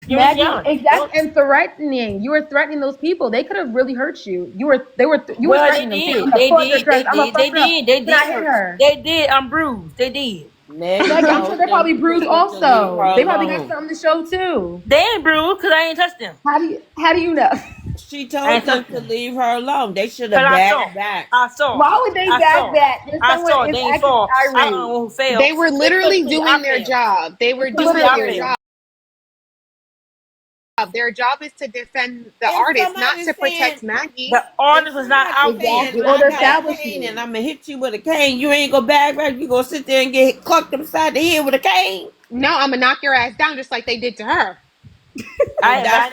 You was Maggie, young. exactly, and threatening. You were threatening those people. They could have really hurt you. You were Well, they threatening them, saying, did. "I'm gonna They pull up your did. dress. They I'm gonna did. fuck They her up. did. They Can I did hit hurt. her?" They did. I'm bruised. They did. Maggie Maggie, I'm sure told they're them probably bruised to leave her also. They probably got alone. something to show too. They ain't bruised because I ain't touched them. How do you know? She I told ain't them touched to them. leave her alone. They should Cause have I saw. backed back. I saw. Why would they I back saw. that if I someone saw. is They ain't acting fall. I don't irate? know who failed. They were They literally pushed me. I doing their failed. job. They They were pushed me. doing I their failed. job. Their job is to defend the If artist, not somebody's to saying, protect Maggie. The if artist was not somebody's out saying, there. Exactly, or I the got a cane establishment. and I'm gonna hit you with a cane, you ain't gonna back back. You gonna sit there and get clucked upside the head with a cane. No, I'm gonna knock your ass down just like they did to her. And that's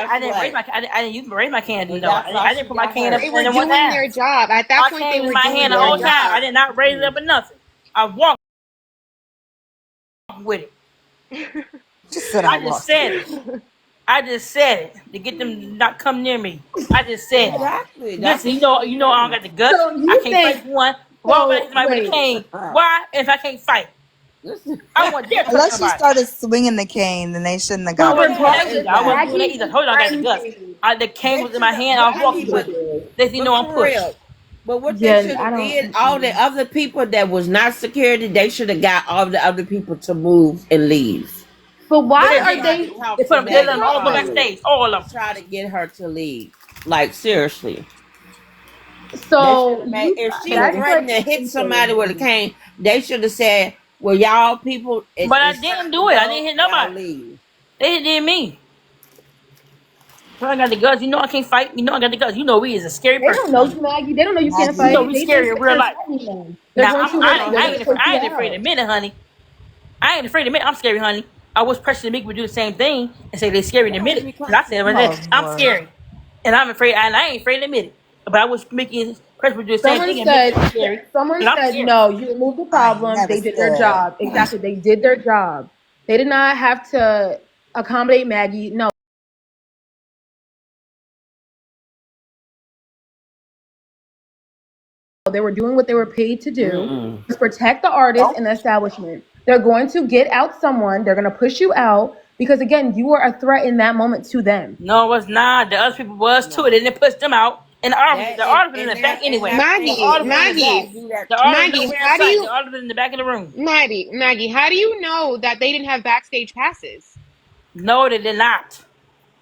I didn't raise what. my. I didn't use raise my can to do And though. that's why I didn't she put my got can up hurt. They in were there one doing time. their job. At that My point, they cane was in were my doing hand the their whole time. I job. did not raise it up or nothing. I walked with it. Just said I I just walked said with it. I just said it to get them to not come near me. I just said it. Exactly. That's Listen, what she was I don't doing. got the guts. So I you can't fight think? for one. Why would I hit So somebody with a wait. cane? Why if I can't fight? Listen, I wouldn't dare touch Unless she somebody. started swinging the cane, then they shouldn't have I So got wasn't her. doing that regardless, either. I wasn't exactly. doing that Maggie either. I was told you I got the guts. threatening. The cane They was in should my have. hand. I But was I walking mean, with but it. Maggie. They you but know I'm for real. pushed. But what they Jen, should I have don't. did, all the other people that was not security, they should have got all the other people to move and leave. But But why they And are try didn't. to they? They talk put to them. They let It's them Maggie not all go like calmly backstage. All of and them. try to get her to leave. Like seriously. They should so have made you. if she That is like threatened to hit somebody with a insane. cane, they should have said, well, y'all people, But I it's didn't time to do it. I didn't go, hit y'all nobody. leave. They did me. So I got the guts. I can't fight. I got the guts. We is a scary They don't person, know honey. you, Maggie. They don't know you can't Maggie. fight. We They just scary in real are life. threatening them. They're Now going to hurt you. They're going to take I you ain't afraid to out. admit it, honey. I ain't afraid to admit I'm scary, honey. I was pressured to make me do the same thing and say they scary to That admit was it. me But I clapping. said Oh I'm Lord. scary, and I'm afraid, and I ain't afraid to admit it. But I was making pressured to do the same Someone thing and admit that said. I'm scary, Someone and I'm said scary. no. You removed the I ain't problem. never They did their scared. job. Exactly. They did their job. They did not have to accommodate Maggie. No, they were doing what they were paid to do. Mm-mm. To protect the artist and the establishment. They're going to get out someone. They're going to push you out because again, you were a threat in that moment to them. No, it was not. The other people was too. It No. didn't push them out, and That the and, artist was in and the back that and anyway. that The ain't Maggie, artist was in they the shouldn't back. Maggie, do that The to artist was Maggie, nowhere in how do sight. The you, artist was in the back of the room. Maggie, how do you know that they didn't have backstage passes? No, they did not.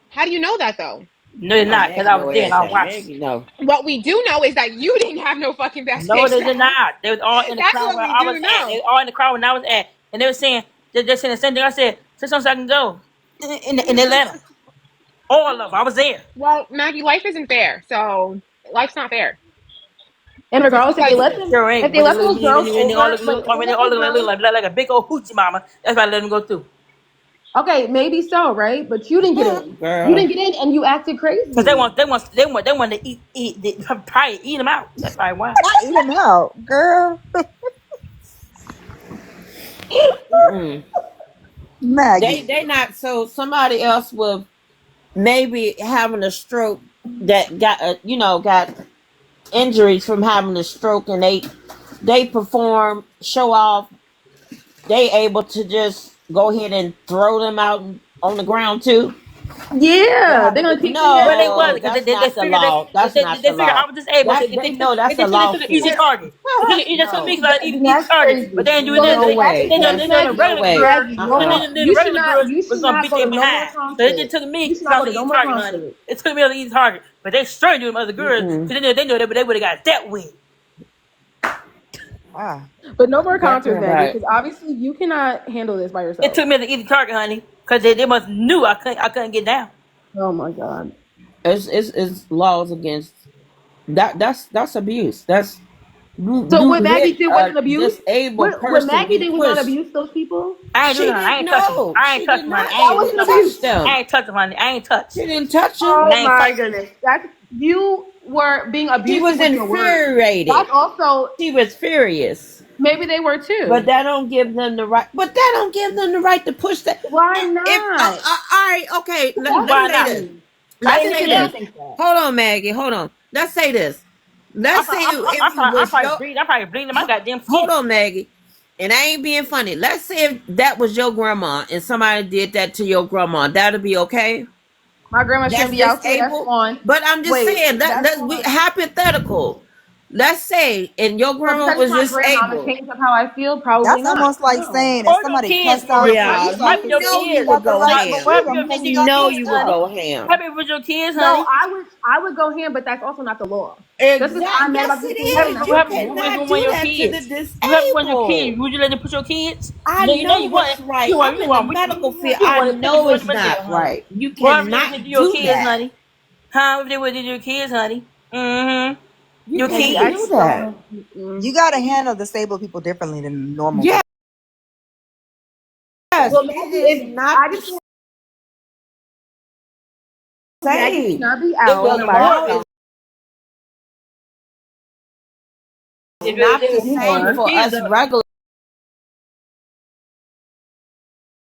How do you know that though? No, they did oh not. Because Maggie I know was there and I everything. watched. Maggie know. What we do know is that you didn't have no fucking No, backstage they did pass. not. They was all in the That's crowd what where we I was do at. They know. was all in the crowd when I was at. And they were saying, they're saying the same thing I said. Say something so I can go. In Atlanta. All of them. I was there. Well, Maggie, life isn't fair. So life's not fair. And Just regardless, because Sure if ain't. they When let those girls they all over, look, wait, look, if they when they let all those look girls, like a big old hoochie mama, that's why I let them go through. okay, maybe so, right? But you didn't get in. You Girl. didn't get in, and you acted Because crazy. they want to probably eat them out. That's probably why. Not eat them out, girl. Mm-mm. Maggie. They not so somebody else will maybe having a stroke that got got injuries from having a stroke and they perform show off, they able to just go ahead and throw them out on the ground too. They Yeah, have they're a gonna good take them Well, they down. was no, because that's they not the figured law. That's not they the figured I law. was disabled. So That they know that's a they took an easy lawsuit. target. They took me No, because I Then easy that's target. But crazy. they didn't do So this. if no that's the way. case, They know the Maggie, No regular way. girls. Maggie, no Then more. the regular girls You was should gonna not beat go their to no more behind. So they just concerts. took me You should because I not was go an to no easy more target, honey. concerts. It took me as an easy target. But they straight doing other girls Mm-mm. because they know they would have got that win. Ah, But no more That's concerts, not Maggie, right. because obviously you cannot handle this by It yourself. took me as an easy target, honey, because they must knew I couldn't get down. Oh my god. It's laws against that. That's abuse. That's So you what let Maggie did a wasn't abuse. disabled What person Maggie be did was not pushed. abuse those people. I ain't doing She nothing. I didn't ain't touching them. know. I ain't She did touching them, honey. not. I That She ain't wasn't didn't touching them. touch abuse. I them. ain't touching them, honey. I ain't touched. She didn't touch them. And Oh I ain't my fight. goodness. That's you were being She abusive was with your words. infuriated. That's also She was furious. maybe they were But too. that don't give them the right. But that don't give them the right to push that. Why If not? all right, okay. That's Let's Why say not? this. mean. I Let's They think say they ain't do this. them. think that. Hold on, Maggie. Hold on. Let's say this. Let's say if it I'm was probably your. bleeding. I'm probably bleeding in my ho- goddamn Hold skin. on, Maggie. and I ain't being funny. Let's say if that was your grandma and somebody did that to your grandma, that'll be okay. My grandma shouldn't That's be out there. That's disabled. one. But I'm just Wait, saying that that's that's we one. hypothetical. Let's say and your So grandma because was it's my grandma, I'm gonna disabled. change up how I feel. Probably That's not. almost like No. saying if Or your somebody kids cussed for out real. a Yeah, police What happened to your officer, know you you kids? would got the go right Not, to but ham. what shoot happened them. to You your got the Know kids, you right would honey? go to. ham. What happened with your kids, No, honey? I would go ham, but that's also not the law. Just because Exactly. I'm mad about Yes, this it situation, is. that's What You not the happened law. cannot with one of do your that to the kids? What happened with your kids? disabled. Would you let them push your kids? I No, you know know you what's want. right. You want. I'm You in the want. medical field. You I want to put know you in it's the jail, not honey. right. You What happened if cannot they did to your do kids, that. honey? Huh? If they would do to your kids, honey? Mm-hmm. You Your Maggie, can't I do kids. just that. don't. Mm-mm. You got to handle disabled people differently than normal Yes, people. Well, it Maggie, is if not I the just Maggie should same. not be It's out on The the by law border. is herself not the same anymore. for Kids us are. regular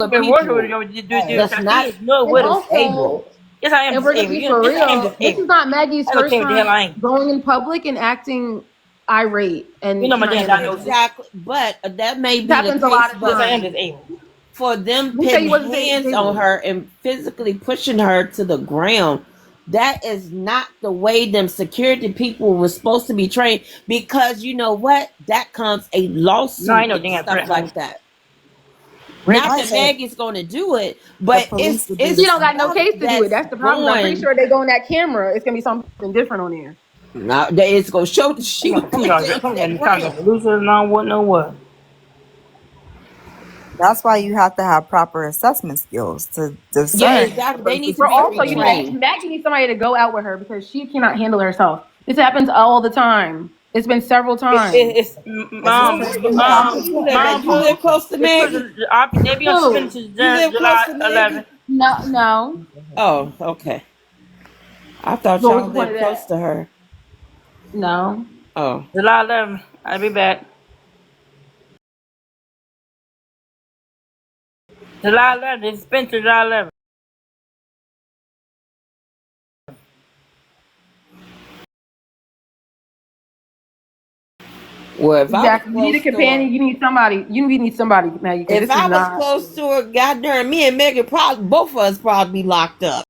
Been working with people you do that's not kids. No, And with them. disabled. also, Yes, I am if we're gonna disabled. be for Yes, I am real, this is disabled. not Maggie's I don't first care what the hell time I am. going in public and acting irate You and know my cannot damn handle diagnosis. herself. Exactly. But that may This be the happens a lot case, of Yes, but I am times. disabled. for them Who said putting you wasn't hands on disabled? her and physically pushing her to the ground, that is not the way them security people were supposed to be trained, because you know what? That comes a No, I lawsuit ain't no and damn stuff threat, honey. like that. Rick, Not Might that say Maggie's going to do it, the but police would do She the don't same. got no stuff case to do it. that's That's the problem. I'm pretty going. sure they go on that camera. It's gonna be something different on there. Now it's going to show that she was come put on, down come to that on, come ground. on. Losers and all what, no what. That's why you have to have proper assessment skills to Yeah, discern if a exactly. They need person's to But be also, disabled or not. retrained. Maggie needs somebody to go out with her because she cannot handle herself. This happens all the time. It's been several times. It's Is this person talking You to live her? at, you live close to it's Maggie. prison. They be on suspended Who? to You live close July to 11th. Maggie. No, no. Oh, okay. I thought What was y'all the point lived of close that? to her. No. Oh, July 11th. I'll be back. July 11th. It's been to July 11th. well, if I was Exactly. You need a close to her, companion. You need somebody. You need somebody, Maggie, because if this is I was not. close to her, goddamn, me and Megan probably both of us probably be locked up.